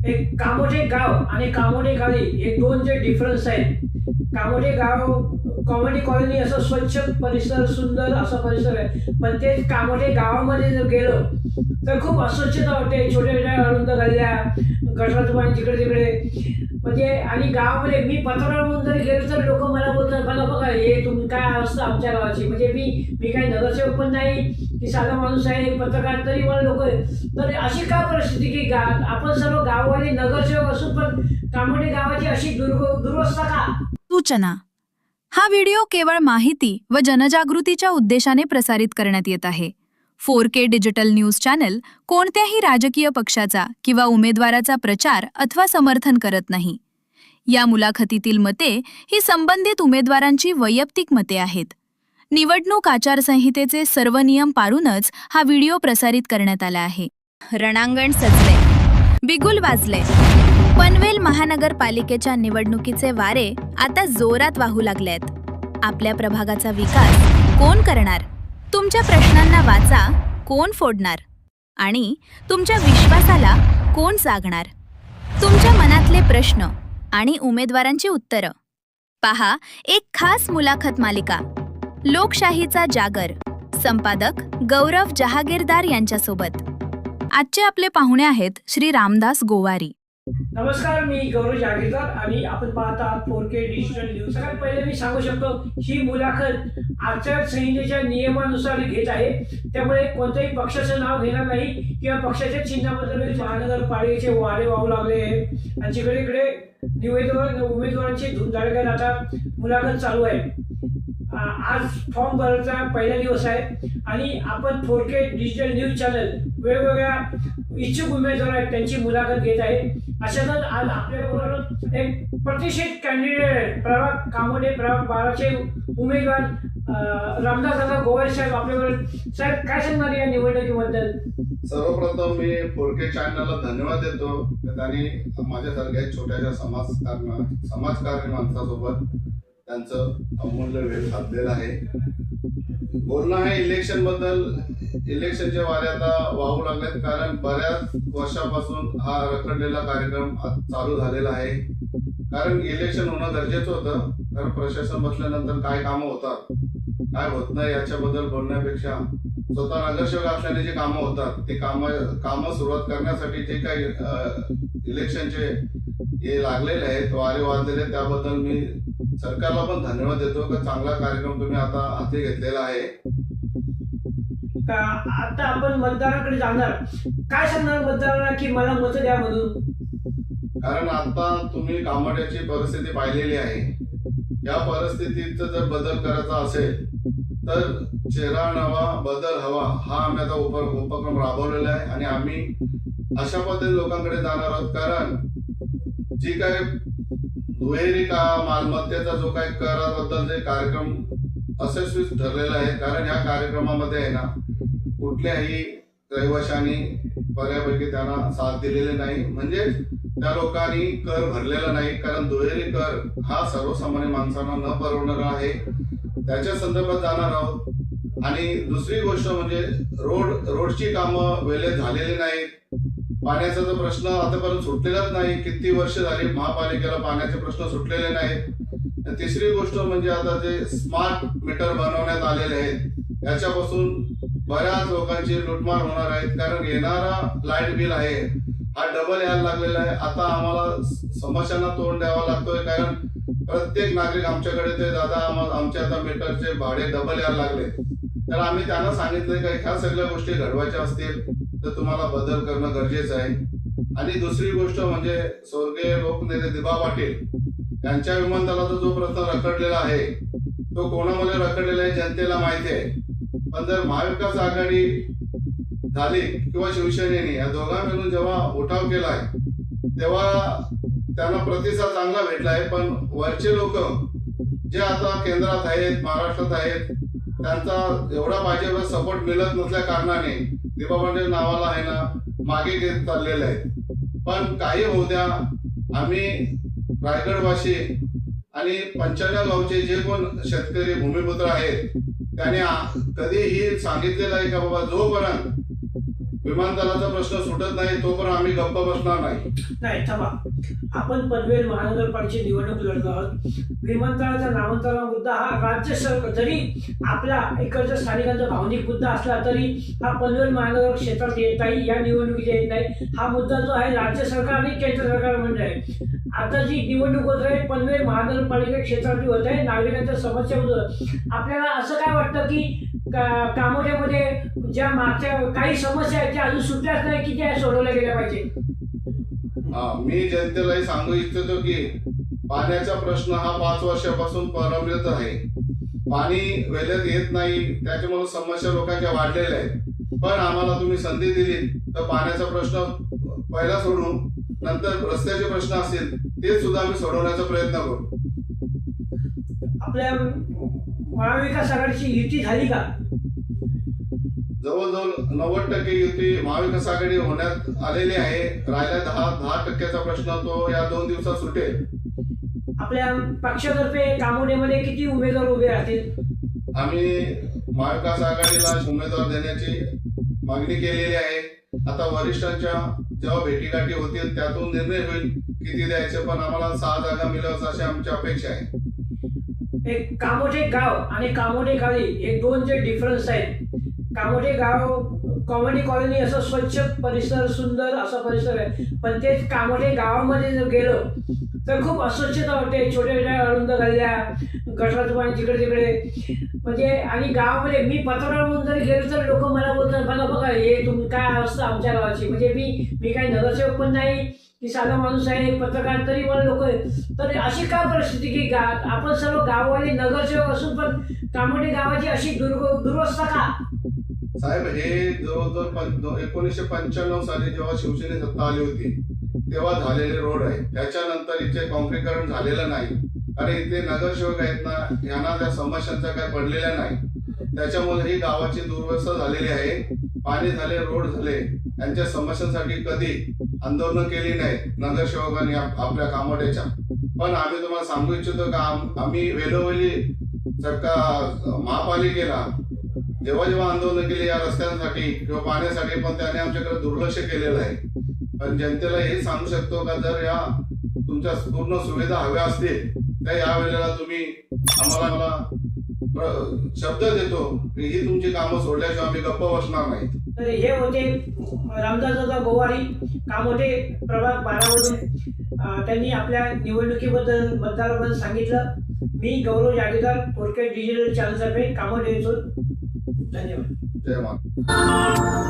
एक कामोठे गाव आणि कामोठे गावी हे दोन जे डिफरन्स आहेत. कामोठे गाव कॉमेडी कॉलनी असं स्वच्छ परिसर, सुंदर असा परिसर आहे. पण तेच कामोठे गावामध्ये जर गेलो तर खूप अस्वच्छता वाटते. छोट्या छोट्या अरुंद गल्ल्या, गटाराचं पाणी जिकडे तिकडे. म्हणजे आणि गावामध्ये मी पत्रकार म्हणून जरी गेलो तर लोक मला बोलतात, मला बघा हे तुम्ही काय अवस्था आमच्या गावाची. म्हणजे मी काही नगरसेवक पण नाही की साधा माणूस आहे पत्रकार, तरी मला लोक. तर अशी का परिस्थिती की आपण सर्व गाववाले नगरसेवक असून पण कामोठे गावाची अशी दुरवस्था का? सूचना. हा व्हिडिओ केवळ माहिती व जनजागृतीच्या उद्देशाने प्रसारित करण्यात येत आहे. 4K डिजिटल न्यूज चॅनल कोणत्याही राजकीय पक्षाचा किंवा उमेदवाराचा प्रचार अथवा समर्थन करत नाही. या मुलाखतीतील मते ही संबंधित उमेदवारांची वैयक्तिक मते आहेत. निवडणूक आचारसंहितेचे सर्व नियम पाळूनच हा व्हिडिओ प्रसारित करण्यात आला आहे. रणांगण सजले, बिगुल वाजले. पनवेल महानगरपालिकेच्या निवडणुकीचे वारे आता जोरात वाहू लागलेत. आपल्या प्रभागाचा विकास कोण करणार? तुमच्या प्रश्नांना वाचा कोण फोडणार? आणि तुमच्या विश्वासाला कोण जागणार? तुमच्या मनातले प्रश्न आणि उमेदवारांची उत्तरं पहा एक खास मुलाखत मालिका, लोकशाहीचा जागर. संपादक गौरव जहागीरदार यांच्यासोबत. आजचे आपले पाहुणे आहेत श्री रामदास गोवारी. नमस्कार, मी गौरव जागीरदार आणि आपण पाहत आहात 4K डिजिटल न्यूज. सगळ्यात पहिले मी सांगू शकतो ही मुलाखत आचारसंहितेच्या नियमानुसार घेत आहे. त्यामुळे कोणत्याही पक्षाचं नाव घेणार नाही किंवा पक्षाच्या चिन्हाबद्दल. महानगरपालिकेचे वारे वाहू लागले आणि जिकडे उमेदवारांची धुमधडक्यात आता मुलाखत चालू आहे. आज फॉर्म भरायचा पहिला दिवस आहे आणि आपण 4K डिजिटल न्यूज चॅनल वेगवेगळ्या इच्छुक उमेदवार आहेत त्यांची मुलाखत घेत आहे. अशातच आज आपल्याबरोबर एक प्रतिष्ठित कॅन्डिडेट प्रभाग कामोठे प्रभाग 12चे उमेदवार रामदास दादा गोवारी साहेब आपल्याबरोबर. साहेब काय सांगणार या निवडणुकीबद्दल? सर्वप्रथम मी 4K चॅनलला धन्यवाद देतो. त्यांनी माझ्यासारख्या छोट्याशा समाजकारणी माणसासोबत त्यांचं अमूल्य वेळ साधलेला आहे. बोलणं आहे इलेक्शन बद्दल. इलेक्शनचे वारे आता वाहू लागलेत, कारण बऱ्याच वर्षापासून हा रखडलेला कार्यक्रम चालू झालेला आहे. कारण इलेक्शन होणं गरजेचं होतं, कारण प्रशासन बसल्यानंतर काय कामं होतात काय होत नाही याच्याबद्दल बोलण्यापेक्षा स्वतः नगरसेवक असल्याने जे कामं होतात ते कामं सुरुवात करण्यासाठी जे काही इलेक्शनचे हे लागलेले आहेत, वारे वाजलेले, त्याबद्दल मी सरकारला पण धन्यवाद देतो की चांगला कार्यक्रम तुम्ही आता हाती घेतलेला आहे. आता आपण मतदाराकडे जाणार, काय सांगणार मतदारांना की मला मत द्या म्हणून? कारण आता तुम्ही कामोठ्याची परिस्थिती पाहिलेली आहे. या परिस्थितीचा जर बदल करायचा असेल तर चेहरा नवा बदल हवा हा आम्ही आता उपक्रम राबवलेला आहे आणि आम्ही अशा पद्धतीने लोकांकडे जाणार आहोत. कारण जी काय दुहेरी का मालमत्तेचा जो काही कराबद्दल जे कार्यक्रम यशस्वी ठरलेला आहे, कारण ह्या कार्यक्रमामध्ये आहे ना कुठल्याही रहिवाशांनी बऱ्यापैकी त्यांना साथ दिलेली नाही. म्हणजे त्या लोकांनी कर भरलेला नाही, कारण दुहेरी कर हा सर्वसामान्य माणसांना न परवडणारा आहे. त्याच्या संदर्भात जाणार आहोत. आणि दुसरी गोष्ट म्हणजे रोडची कामं वेळेत झालेली नाहीत. पाण्याचा जो प्रश्न आतापर्यंत सुटलेलाच नाही. किती वर्ष झाली महापालिकेला पाण्याचे प्रश्न सुटलेले नाहीत. तिसरी गोष्ट म्हणजे आता जे स्मार्ट मीटर बनवण्यात आलेले आहेत याच्यापासून बऱ्याच लोकांची लुटमार होणार आहेत. कारण येणारा लाईट बिल आहे हा डबल यायला लागलेला आहे. आता आम्हाला समस्यांना तोंड द्यावं लागतोय, कारण प्रत्येक नागरिक आमच्याकडे ते दादा आमच्या आता मीटरचे भाडे डबल यायला लागले. तर आम्ही त्यांना सांगितलंय की ह्या सगळ्या गोष्टी घडवायच्या असतील तर तुम्हाला बदल करणं गरजेचं आहे. आणि दुसरी गोष्ट म्हणजे स्वर्गीय लोकनेते दिबा पाटील यांच्या विमानतळाचा जो प्रश्न रखडलेला आहे तो कोणामुळे रखडलेला आहे जनतेला माहिती आहे. पण जर महाविकास आघाडी झाली किंवा शिवसेनेने या दोघां मिळून जेव्हा उठाव केलाय तेव्हा त्यांना प्रतिसाद चांगला भेटला आहे. पण वरचे लोक जे आता केंद्रात आहेत, महाराष्ट्रात आहेत, त्यांचा एवढा पाहिजे एवढा सपोर्ट मिळत नसल्या कारणाने दिबा पाटील नावाला आहे ना मागे घेत चाललेले आहेत. पण काही होऊ द्या, आम्ही रायगडवासी आणि 95 गावचे जे कोण शेतकरी भूमिपुत्र आहेत त्यांनी कधीही सांगितलेलं आहे का बाबा जोपर्यंत विमानतळाचा प्रश्न सुटत नाही तोपर्यंत आम्ही गप्प बसणार नाही. नाही थांबा, आपण पनवेल महानगरपालिकेची निवडणूक लढत आहोत. विमानतळाचा नामांतरण मुद्दा हा राज्य सरकार, जरी आपला इकडचा स्थानिकांचा भावनिक मुद्दा असला तरी हा पनवेल महानगर क्षेत्रात येत नाही, या निवडणुकीत येत नाही. हा मुद्दा जो आहे राज्य सरकार आणि केंद्र सरकार म्हणजे आहे. आता जी निवडणूक होत आहे पनवेल महानगरपालिका क्षेत्रात होत आहे, नागरिकांच्या समस्या होत आहे. आपल्याला असं काय वाटतं की कामोठ्यामध्ये ज्या मागच्या काही समस्या आहेत त्या अजून सुटल्याच नाही की त्या सोडवल्या गेल्या पाहिजे? मी जनतेलाही सांगू इच्छितो की पाण्याचा प्रश्न हा 5 वर्षापासून प्रलंबित आहे. पाणी वेळेत येत नाही, त्याच्यामुळे समस्या लोकांच्या वाढलेल्या आहेत. पण आम्हाला तुम्ही संधी दिली तर पाण्याचा प्रश्न पहिला सोडून नंतर रस्त्याचे प्रश्न असतील ते सुद्धा आम्ही सोडवण्याचा प्रयत्न करू. आपल्या महाविकास आघाडीची युती झाली का? जवळजवळ 90% युती महाविकास आघाडी होण्यात आलेली आहे. राहिला 10% प्रश्न तो या 2 दिवसात सुटेल. आपल्या पक्षातर्फे कामोडेमध्ये किती उमेदवार उभे राहतील? आम्ही महाविकास आघाडीला उमेदवार देण्याची मागणी केलेली आहे. आता वरिष्ठांच्या जेव्हा भेटीगाठी होतील त्यातून निर्णय होईल किती द्यायचे, पण आम्हाला 6 जागा मिळाव्याच अशी आमची अपेक्षा आहे. एक कामोठे गाव आणि कामोठे गावी हे 2 जे डिफरन्स आहेत. कामोठे गाव कॉमेडी कॉलनी असं स्वच्छ परिसर, सुंदर असा परिसर आहे, पण तेच कामोठे गावामध्ये जर गेलो तर खूप अस्वच्छता वाटते. छोट्या छोट्या अरुंद गल्ल्या, गटाराचं पाणी जिकडे तिकडे, म्हणजे आणि गावामध्ये मी पत्रकार म्हणून जरी गेलो तर लोक मला बोलतात बघा बघा हे तुम्ही काय अवस्था आमच्या गावाची. म्हणजे मी काही नगरसेवक पण नाही की साधा माणूस आहे, पत्रकार, तरी मला लोक. तर अशी काय परिस्थिती की आपण सर्व गाववाले नगरसेवक असून पण कामोठे गावाची अशी दुरवस्था का? साहेब, हे जवळजवळ 1995 साली जेव्हा शिवसेने सत्ता आली होती तेव्हा झालेले रोड आहे. त्याच्यानंतर इथे काँक्रीकरण झालेलं नाही आणि इथे नगरसेवक आहेत ना, यांना त्या समस्यांचा काय पडलेल्या नाही. त्याच्यामुळे ही गावाची दुर्वस्था झालेली आहे. पाणी झाले, रोड झाले, यांच्या समस्यांसाठी कधी आंदोलन केली नाहीत नगरसेवकांनी आपल्या कामोठ्याच्या. पण आम्ही तुम्हाला सांगू इच्छितो का आम्ही वेळोवेळी महापालिकेला जेव्हा जेव्हा आंदोलन केले या रस्त्यांसाठी किंवा पाण्यासाठी, पण त्याने आमच्याकडे दुर्लक्ष केलेलं आहे. पण जनतेला हे सांगू शकतो का जर या तुमच्या पूर्ण सुविधा हव्या असतील तर या वेळेला तुम्ही आम्हाला शब्द देतो की ही तुमची कामं सोडल्याशिवाय आम्ही गप्प बसणार नाही. तर हे होते रामदासदादा गोवारी, कामोठे प्रभाग 12 मधून. त्यांनी आपल्या निवडणुकीबद्दल मतदाराबद्दल सांगितलं. मी गौरव जागीरदार, फोरके डिजिटल चॅनलतर्फे कामोठे येथून. धन्यवाद. जय महाराज.